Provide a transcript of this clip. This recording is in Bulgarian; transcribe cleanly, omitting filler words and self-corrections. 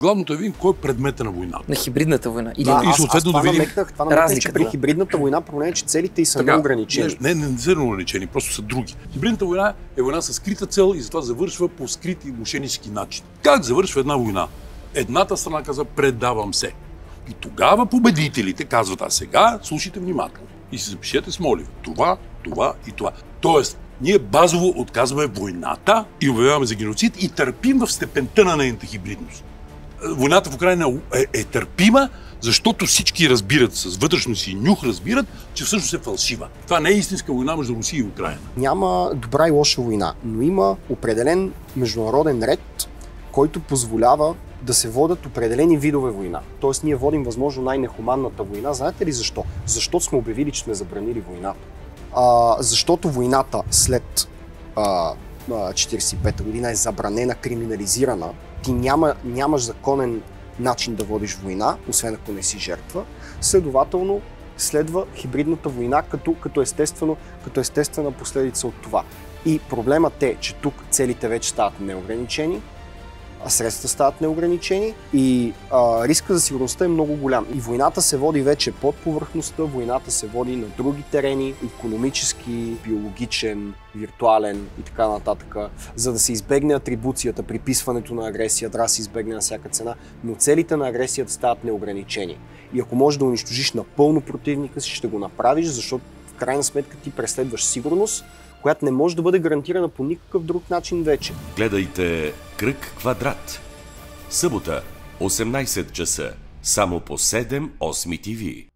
Главното е видим кой е предмета на войната. На хибридната война. И съответно да видим разликата, че при хибридната война проблем е, че целите й са неограничени. Не са неограничени, просто са други. Хибридната война е война с скрита цел и затова завършва по скрит и мошенически начин. Как завършва една война? Едната страна казва: предавам се. И тогава победителите казват: а сега слушайте внимателно и си запишете с моливо това, това и това. Тоест, ние базово отказваме войната и обявяваме за геноцид и търпим в степента на нейната хибридност. Войната в Украйна е търпима, защото всички разбират, с вътрешно си нюх разбират, че всъщност е фалшива. Това не е истинска война между Русия и Украйна. Няма добра и лоша война, но има определен международен ред, който позволява да се водят определени видове война. Тоест ние водим възможно най-нехуманната война. Знаете ли защо? Защото сме обявили, че сме забранили войната. Защото войната след 1945 година е забранена, криминализирана. Ти нямаш законен начин да водиш война, освен ако не си жертва. Следователно, следва хибридната война като естествена последица от това. И проблемът е, че тук целите вече стават неограничени, а средствата стават неограничени и риска за сигурността е много голям. И войната се води вече под повърхността, войната се води на други терени, икономически, биологичен, виртуален и така нататък. За да се избегне атрибуцията, приписването на агресия, трябва да се избегне на всяка цена, но целите на агресията стават неограничени. И ако можеш да унищожиш напълно противника си, ще го направиш, защото в крайна сметка ти преследваш сигурност, която не може да бъде гарантирана по никакъв друг начин вече. Гледайте Кръг квадрат. Събота, 18 часа, само по 7/8 TV.